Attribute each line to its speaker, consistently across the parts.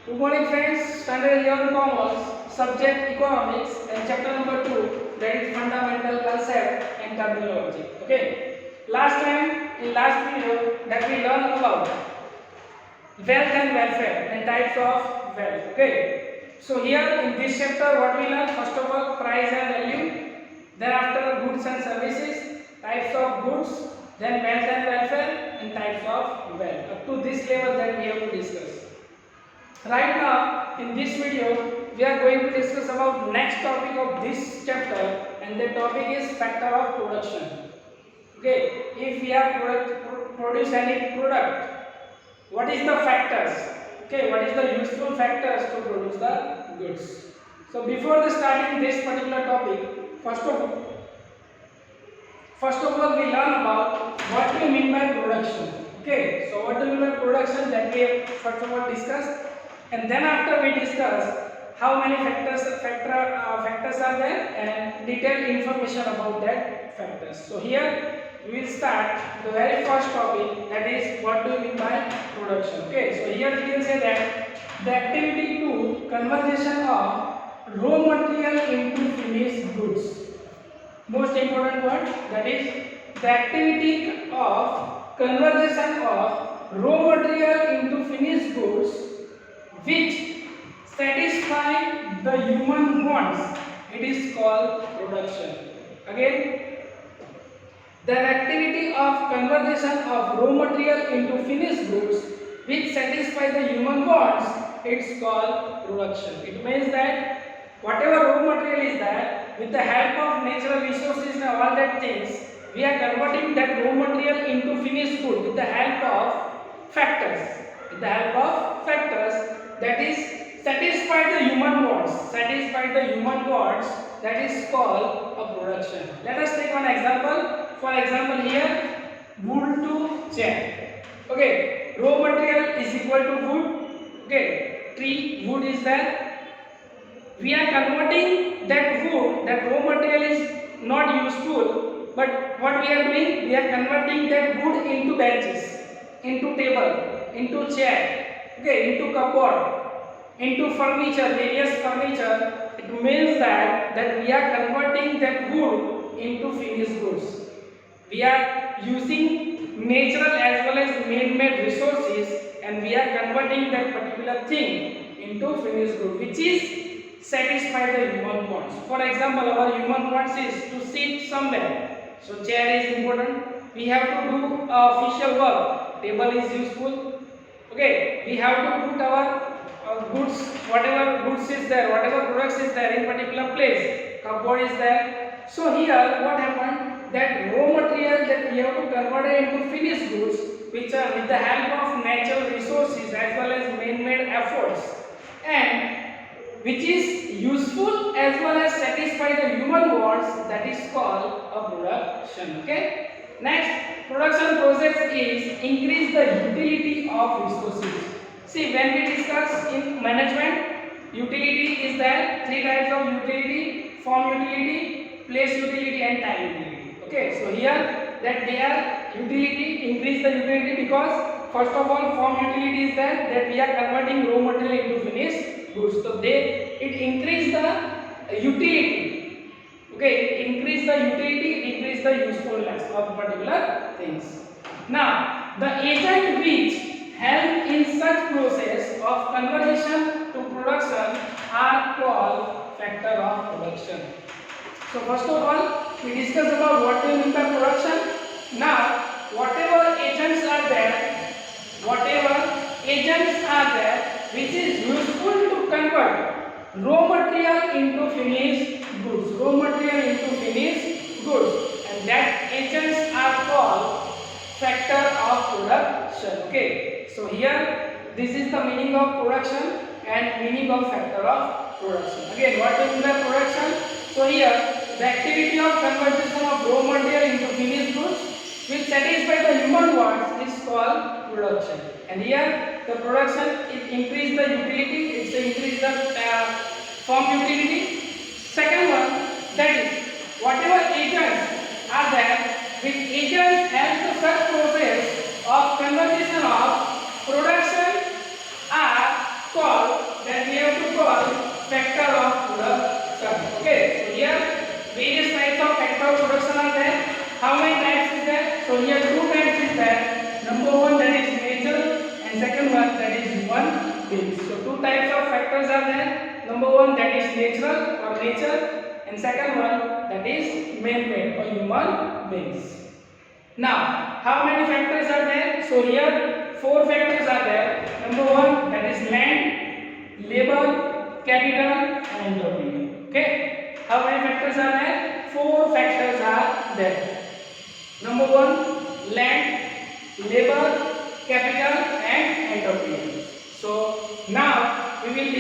Speaker 1: Good morning friends, standard 11 commerce, subject economics and chapter number 2, that is fundamental concept and terminology. Okay. Last time in last video that we learned about wealth and welfare and types of wealth. Okay. So here in this chapter what we learn, first of all price and value, thereafter goods and services, types of goods, then wealth and welfare and types of wealth. Up to this level that we have to discuss. Right now in this video we are going to discuss about next topic of this chapter, and the topic is factor of production. Okay, if we are produce any product, what is the factors? Okay, what is the useful factors to produce the goods? So before the starting this particular topic, first of all we learn about what we mean by production. Okay, so what do you mean by production, that we have first of all discussed. And then after we discuss how many factors are there and detailed information about that factors. So here we will start the very first topic, that is what do you mean by production. Okay, so here we can say that the activity to conversion of raw material into finished goods. Most important word, that is the activity of conversion of raw material into finished goods which satisfy the human wants. It is called production. Again, the activity of conversion of raw material into finished goods which satisfy the human wants, it's called production. It means that whatever raw material is there, with the help of natural resources and all that things, we are converting that raw material into finished good with the help of factors. With the help of factors, that is satisfy the human wants. Satisfy the human wants, that is called a production. Let us take one example. For example, here wood to chair. Okay, raw material is equal to wood. Okay, tree wood is there. We are converting that wood, that raw material is not useful, but what we are doing, we are converting that wood into benches, into table, into chair, okay, into cupboard, into furniture, various furniture. It means that we are converting that wood into finished goods. We are using natural as well as man-made resources, and we are converting that particular thing into finished good, which is satisfy the human wants. For example, our human wants is to sit somewhere, so chair is important. We have to do official work, table is useful. Okay, we have to put our goods, whatever goods is there, whatever products is there in particular place, cupboard is there. So here what happened, that raw material that we have to convert it into finished goods, which are with the help of natural resources as well as man-made efforts, and which is useful as well as satisfy the human wants, that is called a production. Okay. Next, production process is increase the utility of resources. See, when we discuss in management, utility is there, three types of utility: form utility, place utility and time utility. Okay, so here that they are utility, increase the utility because first of all form utility is there, that we are converting raw material into finished goods. So it increase the utility. Okay, it increase the utility, it increase the usefulness of particular things. Now, the agent which help in such process of conversion to production are called factor of production. So first of all, we discuss about what we mean by production. Now, whatever agents are there which is useful to convert raw material into finished goods, and that agents are called factor of production. Okay, so here this is the meaning of production and meaning of factor of production. Again, what is the production? So here the activity of conversion of raw material into finished goods which satisfy the human wants is called production. And here the production, it increase the utility, it increase the form utility. Second one, that is whatever agents are there, which agents help to such process of conversion of production are called have to call factor of production. Okay, so here various types of factor of production are there. How many types is there? So here two types is there. Number one, that is nature, and second one, that is human beings. So two types of factors are there. Number one, that is natural or nature, and second one, that is man-made or human beings. Now, how many factors are there? So here four factors are there. Number one, that is land, labor, capital, and entropy. Okay, how many factors are there? Four factors are there. Number one, land, labor, capital, and entropy. So now we will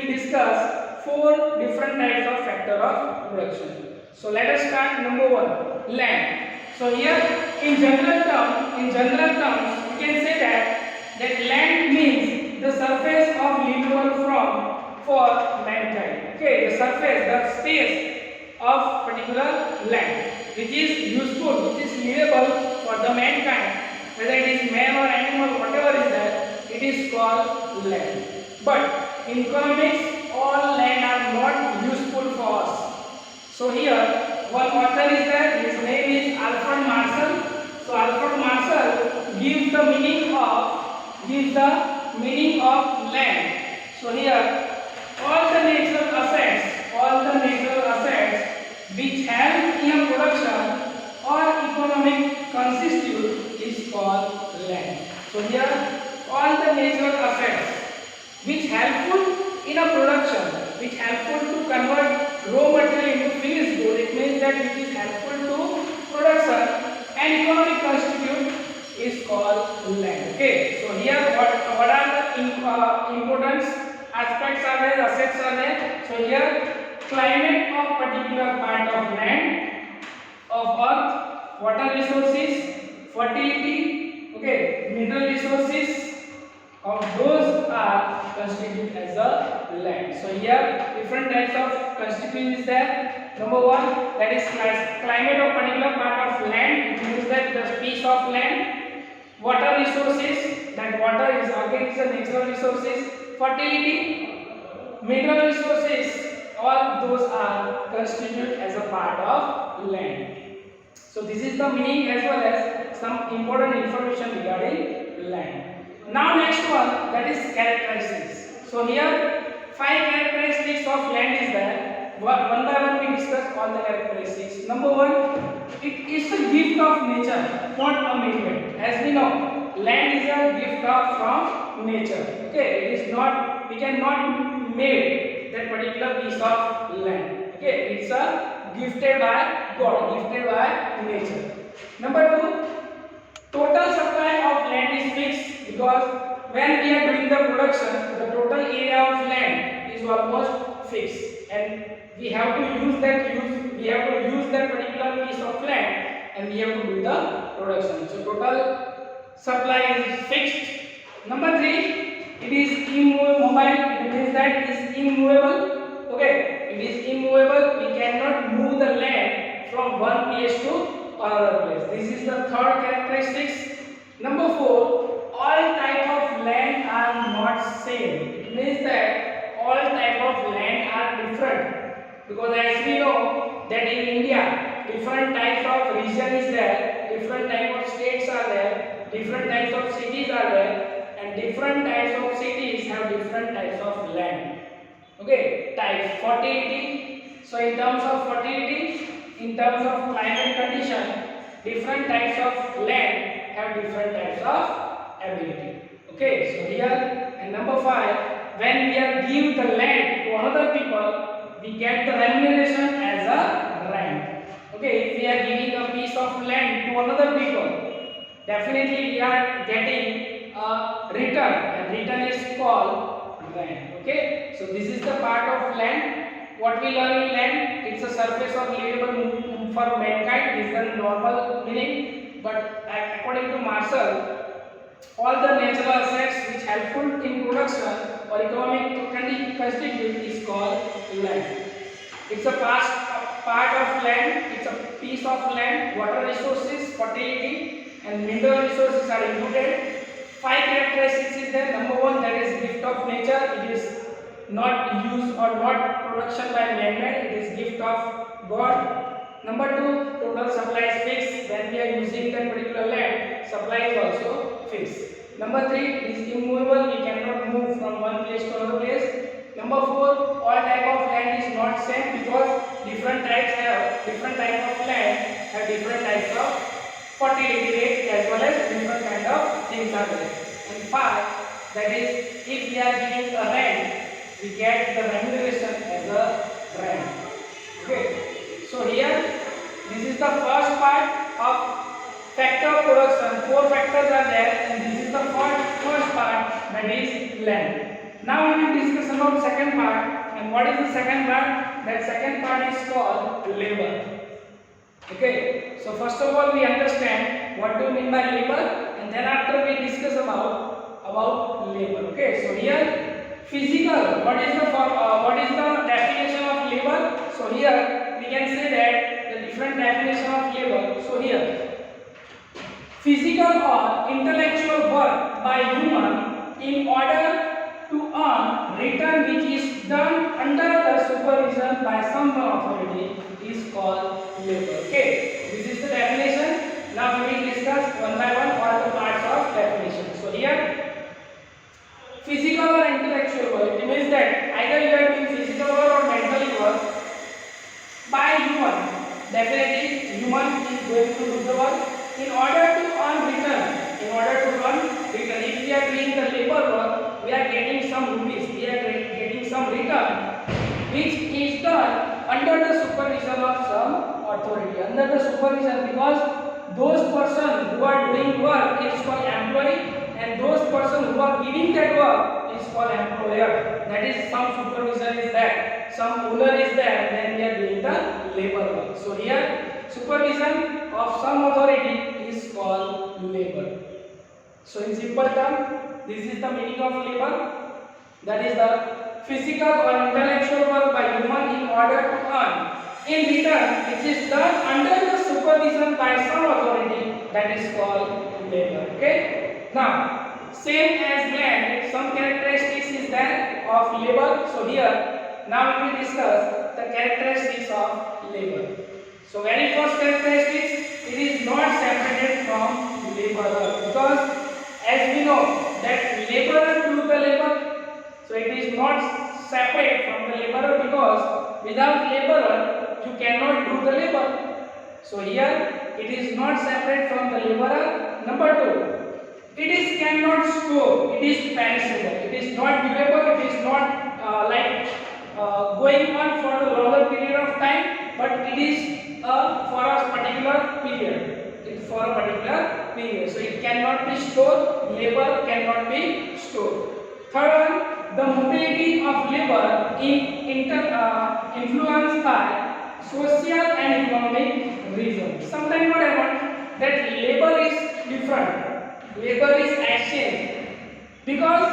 Speaker 1: discuss four different types of factor of production. So let us start. Number one, land. So here in general terms we can say that land means the surface of livable for mankind. Okay, the surface, the space of particular land which is useful, which is livable for the mankind, whether it is man or animal, whatever is that, it is called land. But in economics, all land are not useful for us. So here one author is there, his name is Alfred Marshall. So Alfred Marshall gives the meaning of land. So here all the natural assets which help in production or economic constitute is called land. So here all the natural assets which helpful in a production, which helpful to convert raw material into finished good, it means that which is helpful to production and economic constitute is called land. Okay, so here what are the important aspects are there, assets are there. So here climate of particular part of land, of earth, water resources, fertility, okay, mineral resources, of those are constituted as a land. So here different types of constituent is there. Number one, that is climate of particular part of land, it means that the piece of land. Water resources, that water is again a natural resources. Fertility, mineral resources, all those are constituted as a part of land. So this is the meaning as well as some important information regarding land. Now next one, that is characteristics. So here 5 characteristics of land is there. One by one we discuss all the characteristics. Number one, it is a gift of nature, not a man-made. As we know, land is a gift from nature. Okay, it is not, we cannot make that particular piece of land. Okay, it's a gifted by God, gifted by nature. Number two, total supply of land is fixed, because when we are doing the production, the total area of land is almost fixed, and we have to use that particular piece of land, and we have to do the production. So total supply is fixed. Number three, it is immobile. It means that it is immovable. Okay, it is immovable. We cannot move the land from one place to another place. This is the third characteristics. Number four, all type of land are not same. It means that all type of land are different, because as we know that in India different types of region is there, different type of states are there, different types of cities are there, and different types of cities have different types of land. Okay, types fertility. So in terms of fertility, in terms of climate condition, different types of land have different types of ability. Okay, so here, and number 5, when we are give the land to another people, we get the remuneration as a rent. Okay, if we are giving a piece of land to another people, definitely we are getting a return, and return is called rent. Okay, so this is the part of land. What we learn in land, it's a surface of livable for mankind, is the normal meaning. But according to Marshall, all the natural assets which helpful in production or economic constitute is called land. It's a part of land, it's a piece of land. Water resources, fertility, and mineral resources are included. 5 characteristics is there. Number 1, that is gift of nature. It is not used or not production by man-made. It is gift of God. Number two, total supply is fixed. When we are using that particular land, supply is also fixed. Number three, it is immovable. We cannot move from one place to another place. Number four, all type of land is not same because different type of land have different types of fertility rate as well as different kind of things are there. And five, that is, if we are giving a rent, we get the remuneration as a rent. Okay. So here, this is the first part of factor production. Four factors are there, and this is the first part, that is land. Now we will discuss about second part. And what is the second part? That second part is called labor. Okay. So first of all, we understand what do you mean by labor, and then after we discuss about labor. Okay. So here, physical. What is the definition of labor? So here we can say that the different definition of labor. So here, physical or intellectual work by human in order to earn return which is done under the supervision by some authority is called labor. Okay, this is the definition. Now we will discuss one by one all the parts of definition. So here, physical or intellectual work, it means that either you are doing physical work or mental work by human. Definitely human is going to do the work in order to earn return. If we are doing the labor work, we are getting some rupees, we are getting some return which is done under the supervision of some authority. Under the supervision, because those persons who are doing work is called employee, and those persons who are giving that work is called employer. That is, some supervision is there, some owner is there when we are doing the labor work. So here, supervision of some authority is called labor. So in simple term, this is the meaning of labor. That is the physical or intellectual work by human in order to earn in return which is done under the supervision by some authority, that is called labor. Okay. Now, same as land, some characteristics is there of labor. So here, now we will discuss the characteristics of labor. So very first characteristics, it is not separated from laborer, because as we know that laborer do the labor, so it is not separate from the laborer, because without laborer you cannot do the labor. So here it is not separate from the laborer. Number two, it is cannot store, it is perishable, it is not durable, it is not going on for a longer period of time, but it is for a particular period. It's for a particular period. So it cannot be stored, labor cannot be stored. Third one, the mobility of labor influenced by social and economic reasons. Sometimes what happens, that labor is different, labor is exchanged, because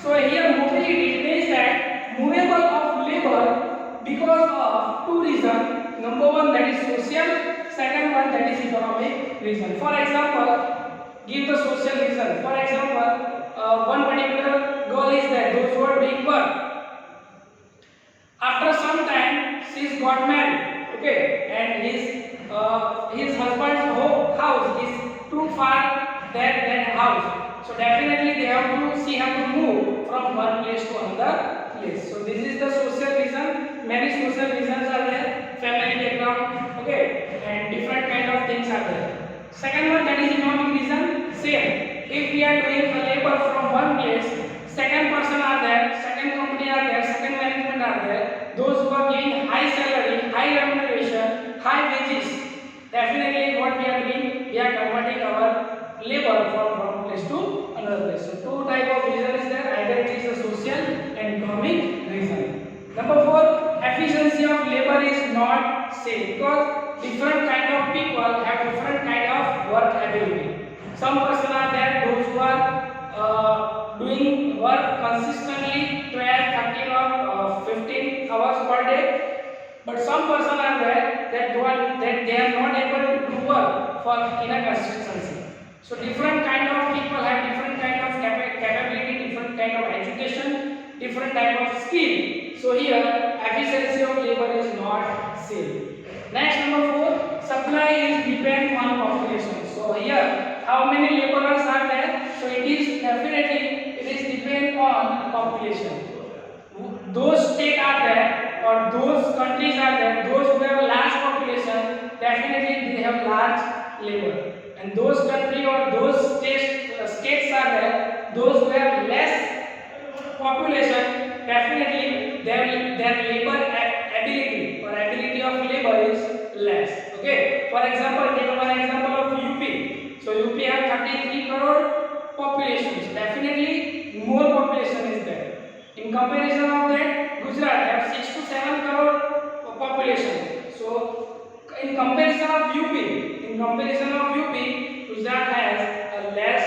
Speaker 1: so here mobility means that movable of labor because of two reasons. Number one, that is social. Second one, that is economic reason. For example, give the social reason. For example, one particular girl is there, those who are doing work. After some time, she got married, okay, and his husband's house is too far than house. So definitely she have to move from one place to another place. So this is the social reason. Many social reasons are there. Family background, okay, and different kind of things are there. Second one, that is economic reason. Same. If we are doing a labor from one place, second person are there, second company are there, second management are there. Those who are giving high salary, high remuneration, high wages. Definitely, what we are doing, we are converting our labor from one place to another place. So two type of reason is there. Either it is a social and economic reason. Number four, efficiency of labor is not same, because different kind of people have different kind of work ability. Some person are there, those who are doing work consistently 12, 13 or 15 hours per day. But some person are there that they are not able to do work in a consistency. So different kind of people have different kind of capability, different kind of education, different type of skill. So here efficiency of labor is not same. Next, number 4, supply is depend on population. So here how many laborers are there? So it is definitely it is depend on population. Those states are there or those countries are there, those who have large population, definitely they have large labor. And those country or those states are there, those who have less population, definitely their labor ability or ability of labor is less. Okay. For example, take one example of UP. So UP have 33 crore population. So definitely more population is there. In comparison of that, Gujarat have 6 to 7 crore population. So in comparison of UP, Gujarat has a less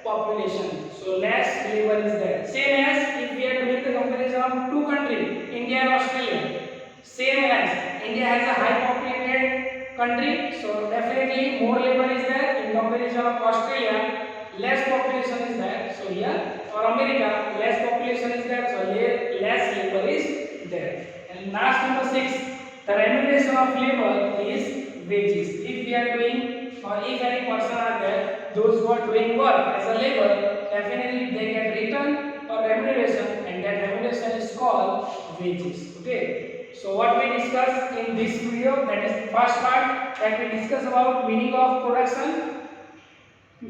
Speaker 1: population. So less labor is there. Same as if we are doing the comparison of two countries, India and Australia. Same as India has a high populated country, so definitely more labor is there. In comparison of Australia, less population is there. So here, or America, less population is there, so less labor is there. And last, number 6, the remuneration of labor is wages. If we are doing, or if any person are there, those who are doing work as a labor, definitely they get return or remuneration, and that remuneration is called wages. Okay. So what we discussed in this video, that is the first part, that we discuss about meaning of production,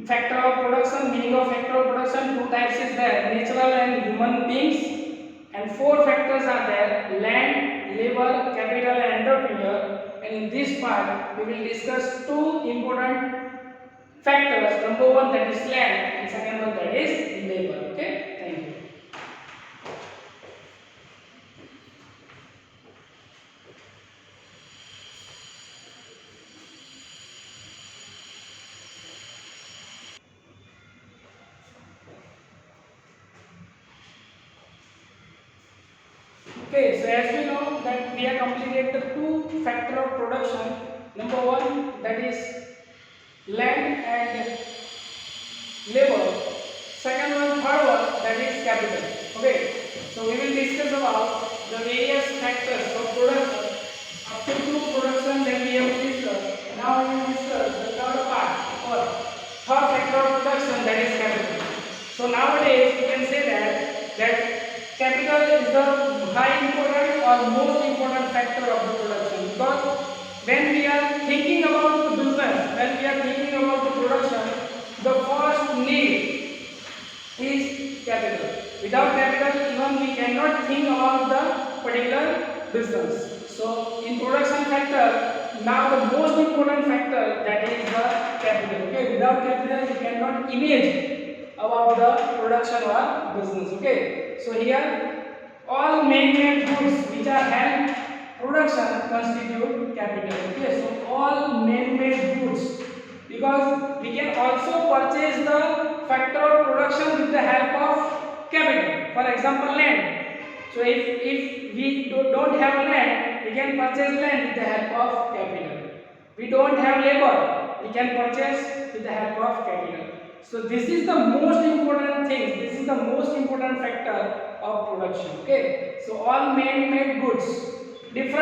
Speaker 1: factor of production, meaning of factor of production. Two types is there, natural and human beings, and 4 factors are there, land, labor, capital and entrepreneur. And in this part we will discuss 2 important factors. Number 1, that is land, and second one, that is labor. Okay, thank you. Okay, so as we know that we have completed the 2 factor of production. Number 1, that is land and labor. Second one, third one, that is capital. Okay, so we will discuss about the various factors of production. Up to 2 production that we have discussed. Now we will discuss the third part or third factor of production, that is capital. So nowadays you can say that capital is the high important or most important factor of the production, because when we are thinking about the business, when we are thinking about the production, the first need is capital. Without capital, even we cannot think about the particular business. So in production factor, now the most important factor, that is the capital. Okay, without capital you cannot imagine about the production or business. Okay, so here all man-made goods which are held production constitute capital. Okay, so all man-made goods, because we can also purchase the factor of production with the help of capital. For example, land. So if we don't have land, we can purchase land with the help of capital. We don't have labor, we can purchase with the help of capital. So this is the most important thing, this is the most important factor of production. Okay, so all man-made goods, it is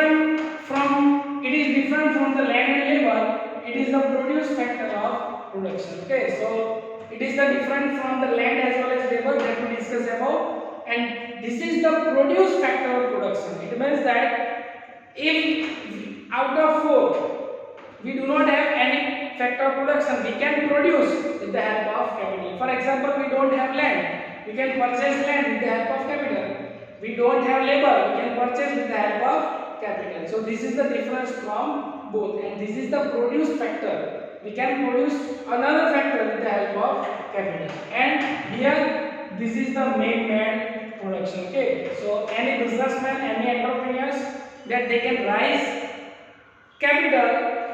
Speaker 1: different from the land and labor, it is the produce factor of production. Okay, so it is the different from the land as well as labor that we discussed above, and this is the produce factor of production. It means that if out of 4 we do not have any factor of production, we can produce with the help of capital. For example, we don't have land, we can purchase land with the help of capital. We don't have labor, we can purchase with the help of capital. So this is the difference from both, and this is the produce factor. We can produce another factor with the help of capital, and here this is the man-made production. Okay, so any businessman, any entrepreneurs, that they can raise capital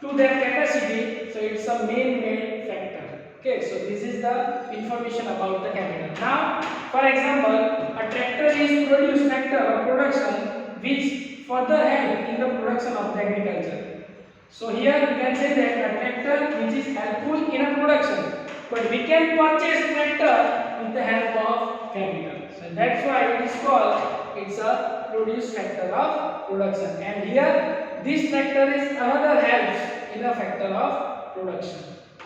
Speaker 1: to their capacity, so it's a man-made factor. Okay, so this is the information about the capital. Now, for example, a tractor is produce factor of production which further help in the production of the agriculture. So here we can say that a tractor which is helpful in a production, but we can purchase tractor with the help of capital. So that's why it is called it's a produce factor of production. And here this factor is another helps in a factor of production.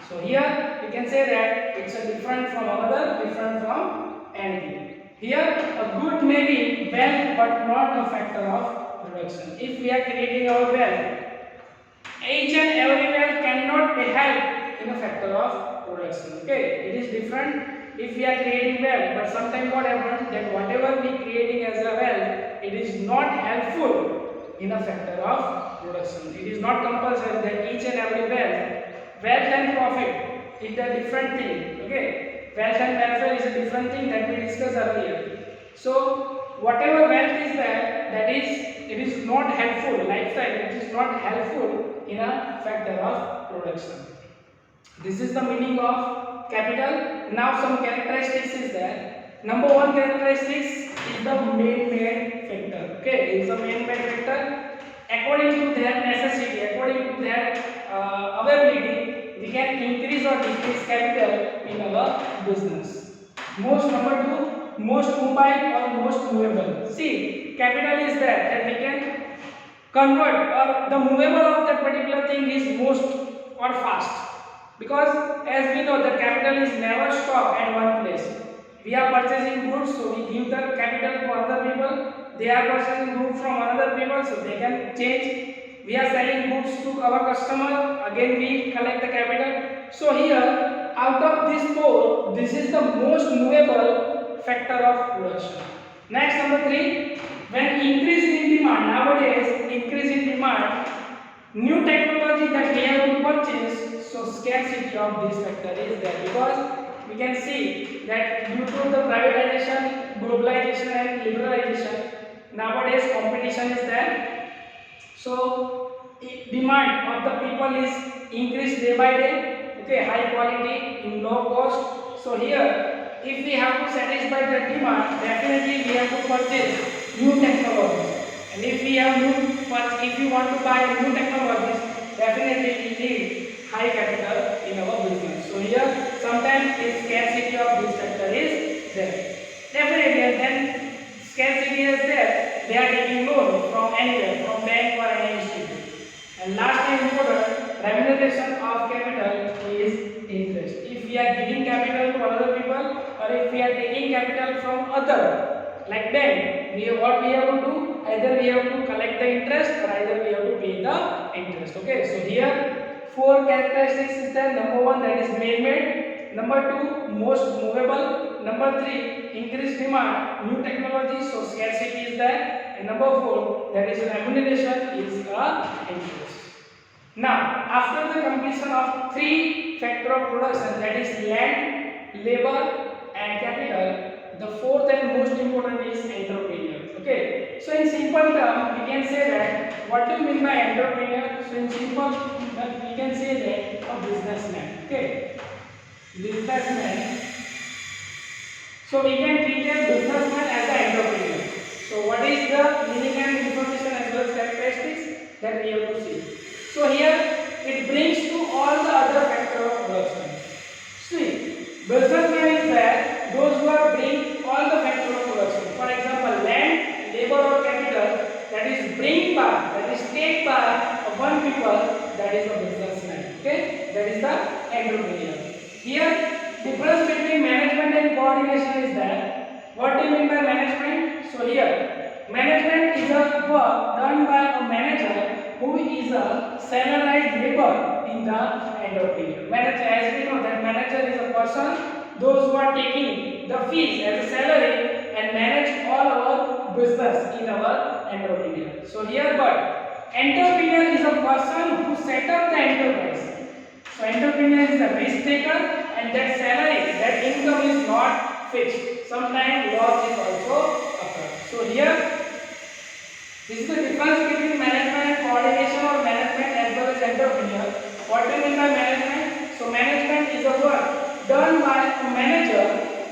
Speaker 1: So here we can say that it's a different from another, different from anything. Here a good may be wealth but not a factor of production. If we are creating our wealth, each and every wealth cannot be helped in a factor of production. Okay, it is different if we are creating wealth, but sometimes what happens that whatever we creating as a wealth, it is not helpful in a factor of production. It is not compulsory that each and every wealth and profit is a different thing. Okay, wealth and welfare is a different thing that we discussed earlier. So whatever wealth is there, that is, it is not helpful. Lifestyle, it is not helpful in a factor of production. This is the meaning of capital. Now some characteristics is there. Number one characteristics is the man-made factor. Okay, is the man-made factor. According to their necessity, according to their availability, we can increase or decrease capital in our business. Number two, most mobile or most movable. See, capital is there that we can convert, or the movable of that particular thing is most or fast. Because as we know that capital is never stopped at one place. We are purchasing goods, so we give the capital to other people. They are purchasing goods from another people, so they can change. We are selling goods to our customer, again we collect the capital. So here, out of these four, this is the most movable factor of production. Next, number three, when increase in demand, nowadays increase in demand, new technology that we have to purchase, so scarcity of this factor is there, because we can see that due to the privatization, globalization and liberalization, nowadays competition is there. So demand of the people is increased day by day. Okay, high quality in low cost. So here, if we have to satisfy the demand, definitely we have to purchase new technology. And if we want to buy new technologies, definitely we need high capital in our business. So here, sometimes the scarcity of this factor is there. Definitely, and then scarcity is there. They are taking loan from anywhere, from bank or any institute. And last and important, remuneration of capital is interest. If we are giving capital to other people, or if we are taking capital from other, like bank, what we have to do? Either we have to collect the interest, or either we have to pay the interest. Okay, so here four characteristics is there. Number one, that is man-made. Number two, most movable. Number three, increased demand, new technology, so scarcity is there. And number four, that is remuneration is interest. Now, after the completion of three factor of production, that is land, labor, and capital, the fourth and most important is entrepreneur. Okay, so in simple term, we can say that what do you mean by entrepreneur? So in simple, we can say that a businessman. Okay, businessman. So we can treat a businessman as an entrepreneur. So what is the meaning and information as well as characteristics that we have to see? So here it brings to all the other factor of production. See, businessman is there, those who are bring all the factor of production. For example, land, labor or capital, that is bring by, that is take by one people, that is a businessman. Okay, that is the entrepreneur. Here, difference between management and coordination is there. What do you mean by management? So here, management is a work done by a manager who is a salarized labor in the entrepreneur. Manager, as we know that manager is a person, those who are taking the fees as a salary and manage all our business in our entrepreneur. So here, but entrepreneur is a person who set up the enterprise. So entrepreneur is a risk taker, and that salary, that income is not fixed. Sometimes loss is also occur. So here, this is the difference between management and coordination, or management as well as entrepreneur. What do you mean by management? So management is a work done by a manager.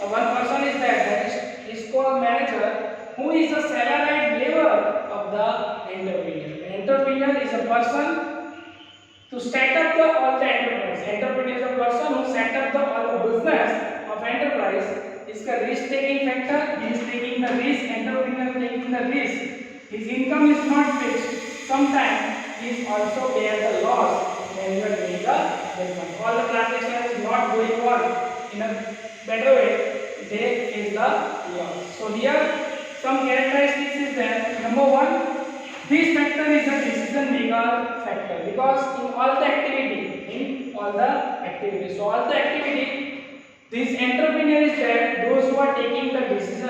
Speaker 1: One person is there, that is called manager, who is a salaried labor of the entrepreneur. The entrepreneur is a person to set up all the enterprise. Entrepreneur is a person who set up all the business of enterprise. Is the risk taking factor. He is taking the risk. Entrepreneur taking the risk, his income is not fixed, sometimes he is also bear the loss when you are doing the business. All the transaction is not going on in a better way, they face the loss. So here some characteristics is there. Number one, this factor is a decision maker factor because in all the activity, so all the activity, this entrepreneur is there, those who are taking the decision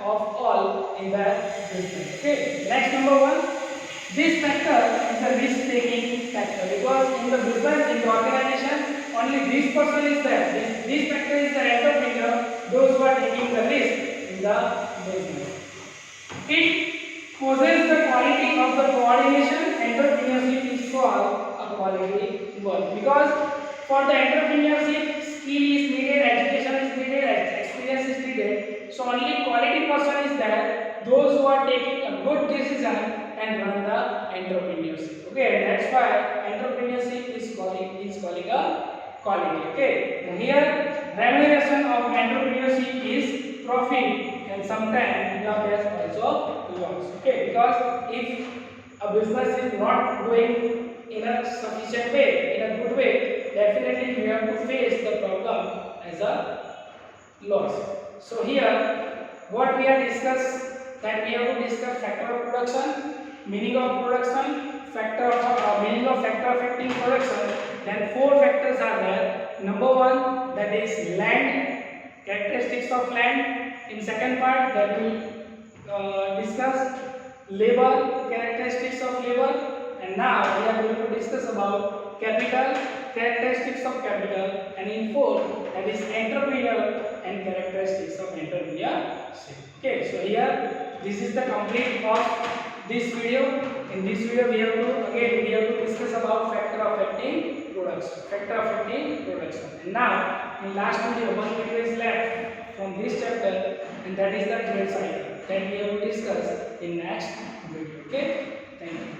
Speaker 1: of all in the business. Okay. Next, number one, this factor is a risk taking factor because in the business, in the organization, only this person is there. This factor is the entrepreneur, those who are taking the risk in the business. It possesses the quality of the coordination. Entrepreneurship is called a quality work because for the entrepreneurship, skill is needed, education is needed, experience is needed. So only quality person is there, those who are taking a good decision and run the entrepreneurship. Okay, that's why entrepreneurship is calling a quality. Okay, and here remuneration of entrepreneurship is profit. And sometimes there's also loss. Okay, because if a business is not going in a sufficient way, in a good way, definitely you have to face the problem as a loss. So here, what we have discussed, that we have to discuss factor of production, meaning of production, meaning of factor affecting production. Then four factors are there. Number one, that is land, characteristics of land. In second part, that will discuss labor, characteristics of labor, and now we are going to discuss about capital, characteristics of capital, and in fourth, that is entrepreneur and characteristics of entrepreneurship. Okay, so here this is the complete of this video. In this video, we have to discuss about factor affecting production. And now in last video, one video is left from this chapter, and that is the trade cycle that we have to discuss in next video. Okay, thank you.